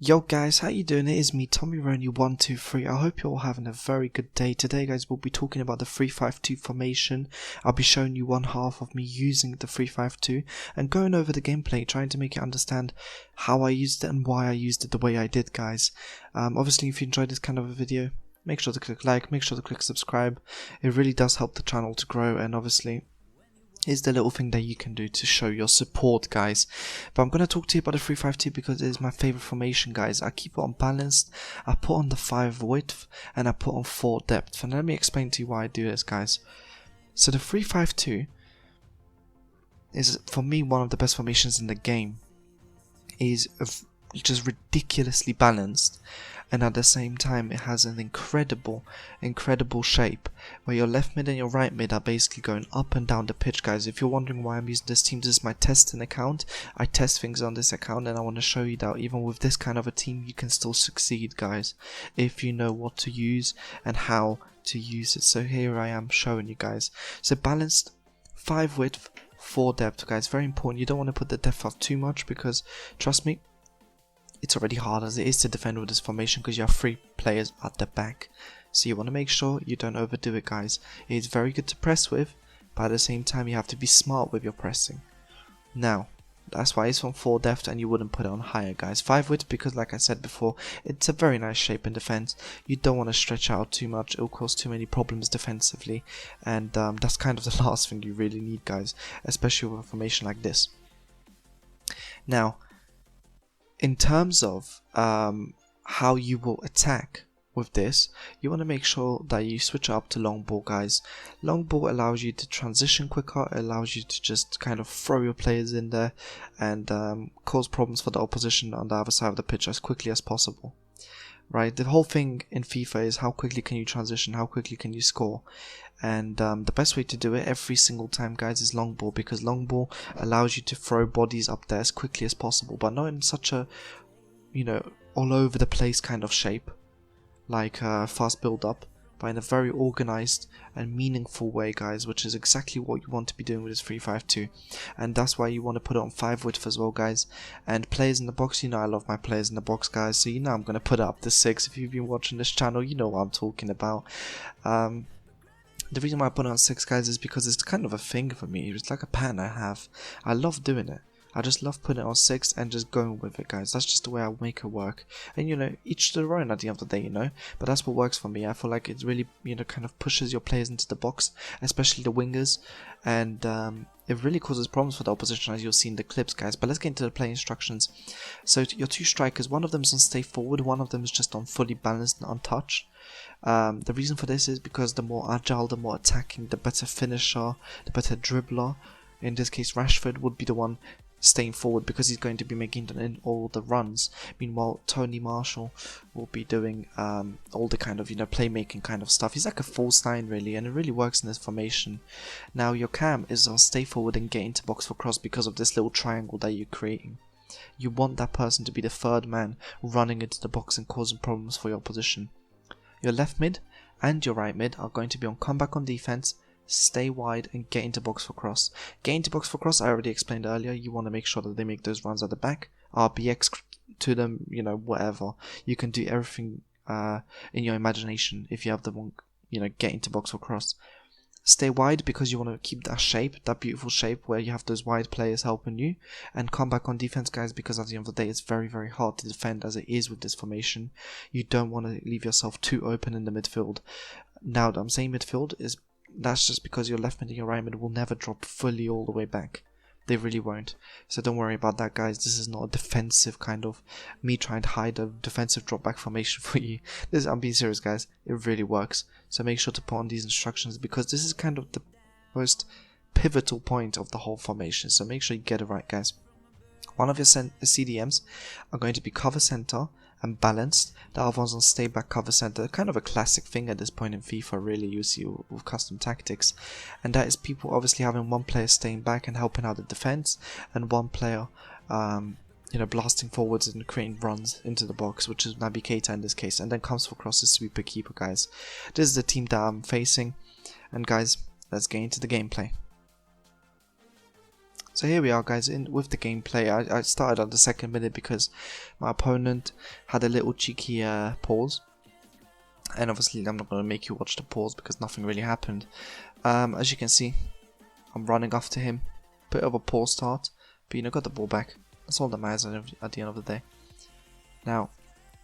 Yo guys, how you doing? It is me, TommyRoney123. I hope you're all having a very good day. Today guys, we'll be talking about the 3-5-2 formation. I'll be showing you one half of me using the 3-5-2 and going over the gameplay, trying to make you understand how I used it and why I used it the way I did, guys. Obviously, if you enjoyed this kind of a video, make sure to click like, make sure to click subscribe. It really does help the channel to grow, and obviously is the little thing that you can do to show your support, guys. But I'm going to talk to you about the 3-5-2 because it is my favorite formation, guys. I keep it on balanced, I put on the 5 width, and I put on 4 depth. And let me explain to you why I do this, guys. So the 3-5-2 is, for me, one of the best formations in the game. It is just ridiculously balanced, and at the same time it has an incredible shape where your left mid and your right mid are basically going up and down the pitch, guys. If you're wondering why I'm using this team, this is my testing account. I test things on this account, and I want to show you that even with this kind of a team you can still succeed, guys, if you know what to use and how to use it. So here I am showing you guys. So balanced, 5 width, 4 depth, guys. Very important. You don't want to put the depth up too much because, trust me, it's already hard as it is to defend with this formation because you have 3 players at the back. So you want to make sure you don't overdo it, guys. It's very good to press with, but at the same time you have to be smart with your pressing. Now, that's why it's on 4 depth and you wouldn't put it on higher, guys. 5 width because, like I said before, it's a very nice shape in defense. You don't want to stretch out too much, it'll cause too many problems defensively, and that's kind of the last thing you really need, guys, especially with a formation like this. Now, in terms of how you will attack with this, you want to make sure that you switch up to long ball, guys. Long ball allows you to transition quicker, it allows you to just kind of throw your players in there and cause problems for the opposition on the other side of the pitch as quickly as possible. Right, the whole thing in FIFA is how quickly can you transition, how quickly can you score, and the best way to do it every single time, guys, is long ball, because long ball allows you to throw bodies up there as quickly as possible, but not in such a, you know, all over the place kind of shape like fast build up, but in a very organized and meaningful way, guys, which is exactly what you want to be doing with this 3-5-2, and that's why you want to put it on 5 width as well, guys. And players in the box, you know I love my players in the box, guys, so you know I'm going to put it up to 6. If you've been watching this channel, you know what I'm talking about. The reason why I put it on 6, guys, is because it's kind of a thing for me. It's like a pattern I have. I love doing it. I just love putting it on 6 and just going with it, guys. That's just the way I make it work. And, you know, each to their own at the end of the day, you know. But that's what works for me. I feel like it really, you know, kind of pushes your players into the box, especially the wingers. And it really causes problems for the opposition, as you'll see in the clips, guys. But let's get into the play instructions. So your 2 strikers, one of them is on stay forward, one of them is just on fully balanced and untouched. The reason for this is because the more agile, the more attacking, the better finisher, the better dribbler. In this case, Rashford would be the one staying forward because he's going to be making all the runs. Meanwhile, Tony Marshall will be doing all the kind of, you know, playmaking kind of stuff. He's like a false 9 really, and it really works in this formation. Now your cam is on stay forward and get into box for cross because of this little triangle that you're creating. You want that person to be the 3rd man running into the box and causing problems for your opposition. Your left mid and your right mid are going to be on comeback on defense, stay wide, and get into box for cross. Get into box for cross, I already explained earlier. You want to make sure that they make those runs at the back, RBX to them, you know, whatever. You can do everything in your imagination if you have the one, you know, get into box for cross. Stay wide because you want to keep that shape, that beautiful shape where you have those wide players helping you, and come back on defense, guys, because at the end of the day it's very hard to defend as it is with this formation. You don't want to leave yourself too open in the midfield. Now that I'm saying midfield, that's just because your left mid and your right mid will never drop fully all the way back. They really won't. So don't worry about that, guys. This is not a defensive kind of me trying to hide a defensive drop back formation for you. I'm being serious, guys. It really works. So make sure to put on these instructions because this is kind of the most pivotal point of the whole formation. So make sure you get it right, guys. One of your CDMs are going to be cover center and balanced. The other one's on stay back cover center. Kind of a classic thing at this point in FIFA, really, you see with custom tactics. And that is people obviously having one player staying back and helping out the defense, and one player you know, blasting forwards and creating runs into the box, which is Naby Keita in this case, and then comes for cross the sweeper keeper, guys. This is the team that I'm facing, and guys, let's get into the gameplay. So here we are, guys, in with the gameplay. I started on the 2nd minute because my opponent had a little cheeky pause. And obviously I'm not going to make you watch the pause because nothing really happened. As you can see, I'm running after him. Bit of a poor start, but you know, got the ball back. That's all that matters at the end of the day. Now,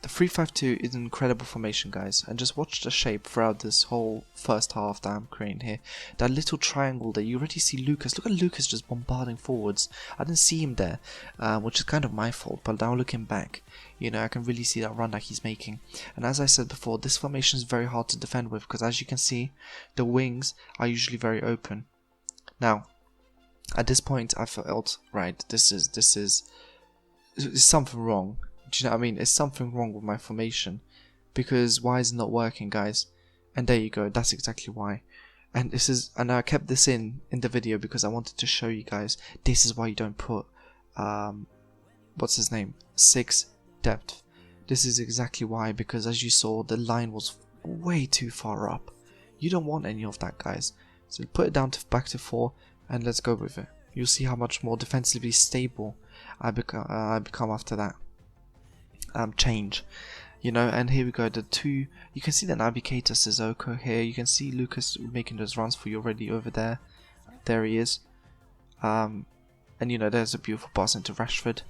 the 3-5-2 is an incredible formation, guys, and just watch the shape throughout this whole first half that I'm creating here. That little triangle there, you already see Lucas. Look at Lucas just bombarding forwards. I didn't see him there, which is kind of my fault, but now looking back, you know, I can really see that run that he's making. And as I said before, this formation is very hard to defend with, because as you can see, the wings are usually very open. Now, at this point, I felt, right, this is something wrong. Do you know what I mean? It's something wrong with my formation, because why is it not working, guys? And there you go, that's exactly why. And I kept this in the video because I wanted to show you guys this is why you don't put what's his name, 6 depth. This is exactly why, because as you saw, the line was way too far up. You don't want any of that, guys. So put it down to back to 4 and let's go with it. You'll see how much more defensively stable I become after that change, you know. And here we go, the two, you can see the navigator Sissoko here, you can see Lucas making those runs for you already over there. There he is, and you know, there's a beautiful pass into Rashford.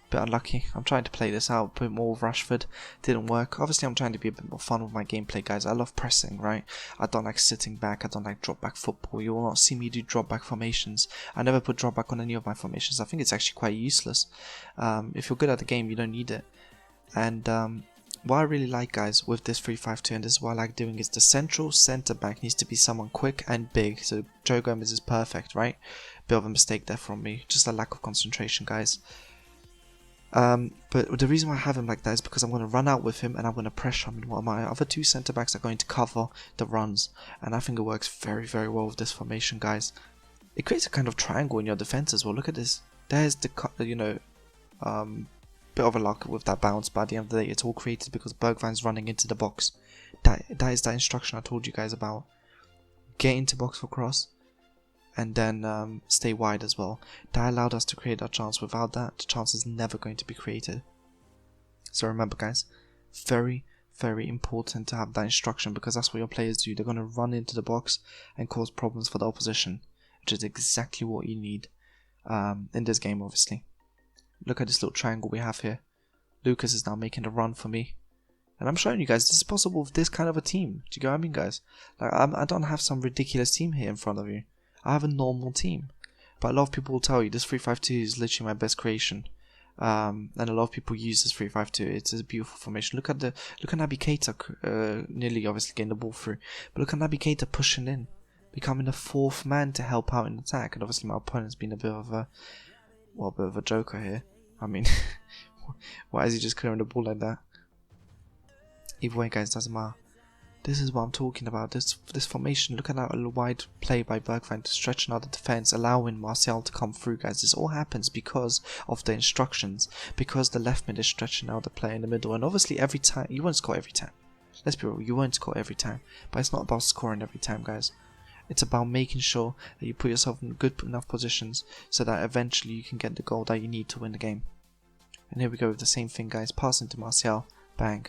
Bit unlucky. I'm trying to play this out a bit more with Rashford, didn't work. Obviously I'm trying to be a bit more fun with my gameplay, guys. I love pressing, right? I don't like sitting back, I don't like drop back football. You will not see me do drop back formations. I never put drop back on any of my formations. I think it's actually quite useless. If you're good at the game, you don't need it. And what I really like, guys, with this 3-5-2, and this is what I like doing, is the central centre back needs to be someone quick and big. So Joe Gomez is perfect, right? Bit of a mistake there from me, just a lack of concentration, guys. But the reason why I have him like that is because I'm going to run out with him and I'm going to pressure him. While my other 2 centre backs are going to cover the runs, and I think it works very, very well with this formation, guys. It creates a kind of triangle in your defense as well. Look at this. There's the, you know, bit of a luck with that bounce, but at the end of the day, it's all created because Bergwijn's running into the box. That is that instruction I told you guys about. Get into box for cross, and then stay wide as well. That allowed us to create that chance. Without that, the chance is never going to be created. So remember, guys, very, very important to have that instruction, because that's what your players do. They're going to run into the box and cause problems for the opposition, which is exactly what you need in this game, obviously. Look at this little triangle we have here. Lucas is now making a run for me. And I'm showing you guys this is possible with this kind of a team. Do you get what I mean, guys? Like, I don't have some ridiculous team here in front of you. I have a normal team. But a lot of people will tell you this 3-5-2 is literally my best creation. And a lot of people use this 3-5-2. It's a beautiful formation. Look at Naby Keita nearly obviously getting the ball through. But look at Naby Keita pushing in, becoming the 4th man to help out in attack. And obviously my opponent's been a bit of a joker here. I mean, why is he just clearing the ball like that? Either way, guys, doesn't matter. This is what I'm talking about. This formation. Look at that wide play by Bergwijn to stretch another defense, allowing Martial to come through, guys. This all happens because of the instructions, because the left mid is stretching out the player in the middle. And obviously, every time you won't score every time. Let's be real, you won't score every time. But it's not about scoring every time, guys. It's about making sure that you put yourself in good enough positions so that eventually you can get the goal that you need to win the game. And here we go with the same thing, guys. Passing to Martial. Bang.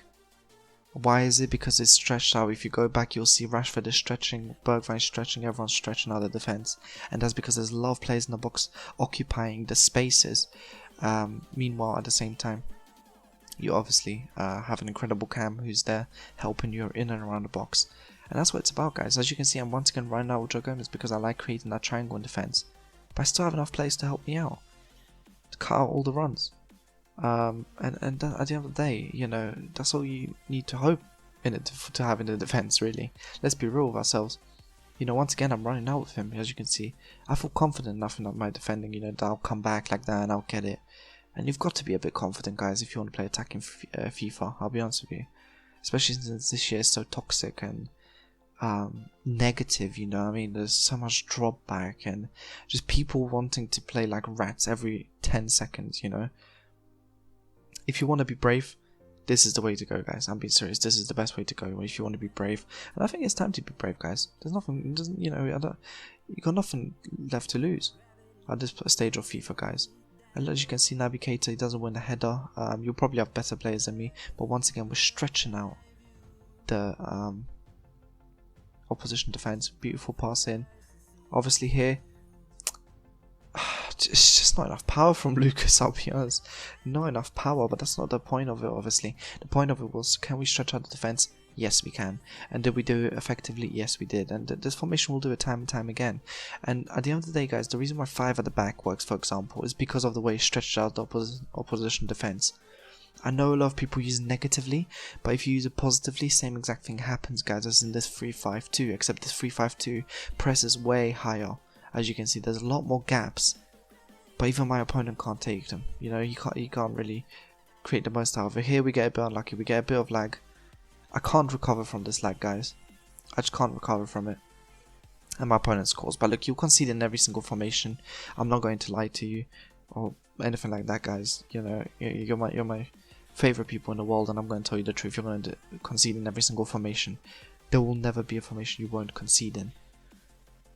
Why is it? Because it's stretched out. If you go back, you'll see Rashford is stretching, Bergwijn stretching, everyone's stretching out the defense. And that's because there's a lot of players in the box occupying the spaces. Meanwhile, at the same time, you obviously have an incredible Cam who's there helping you in and around the box. And that's what it's about, guys. As you can see, I'm once again running out with Joe Gomez because I like creating that triangle in defense. But I still have enough players to help me out, to cut out all the runs. And at the end of the day, you know, that's all you need to hope in it to have in the defense, really. Let's be real with ourselves. You know, once again, I'm running out with him, as you can see. I feel confident enough in my defending, you know, that I'll come back like that and I'll get it. And you've got to be a bit confident, guys, if you want to play attacking FIFA, I'll be honest with you. Especially since this year is so toxic and negative, you know what I mean? There's so much drop back and just people wanting to play like rats every 10 seconds, you know? If you want to be brave, this is the way to go, guys. I'm being serious. This is the best way to go if you want to be brave. And I think it's time to be brave, guys. There's nothing, you know, you got nothing left to lose. at this stage of FIFA, guys. And as you can see, Navigator, he doesn't win a header. You'll probably have better players than me, but once again, we're stretching out the opposition defense. Beautiful pass in. Obviously here, it's just not enough power from Lucas, I'll be honest. Not enough power, but that's not the point of it, obviously. The point of it was, can we stretch out the defense? Yes, we can. And did we do it effectively? Yes, we did. And this formation will do it time and time again. And at the end of the day, guys, the reason why 5 at the back works, for example, is because of the way it stretched out the opposition defense. I know a lot of people use it negatively, but if you use it positively, same exact thing happens, guys, as in this 3-5-2, except this 3-5-2 presses way higher. As you can see, there's a lot more gaps, but even my opponent can't take them. You know, he can't really create the most out of it. Here we get a bit unlucky, we get a bit of lag. I can't recover from this lag, guys. I just can't recover from it. And my opponent scores. But look, you'll concede in every single formation. I'm not going to lie to you or anything like that, guys. You know, you're my favorite people in the world, and I'm going to tell you the truth. You're going to concede in every single formation. There will never be a formation you won't concede in.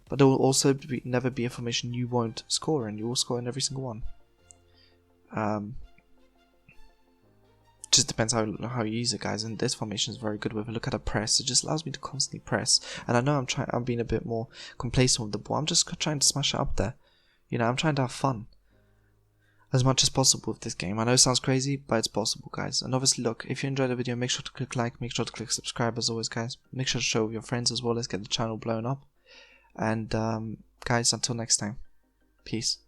But there will also never be a formation you won't score in. You will score in every single one. Just depends how you use it, guys. And this formation is very good with it. Look at the press. It just allows me to constantly press. And I know I'm being a bit more complacent with the ball. I'm just trying to smash it up there. You know, I'm trying to have fun as much as possible with this game. I know it sounds crazy, but it's possible, guys. And obviously, look, if you enjoyed the video, make sure to click like, make sure to click subscribe as always, guys. Make sure to show your friends as well. Let's get the channel blown up. And guys, until next time, peace.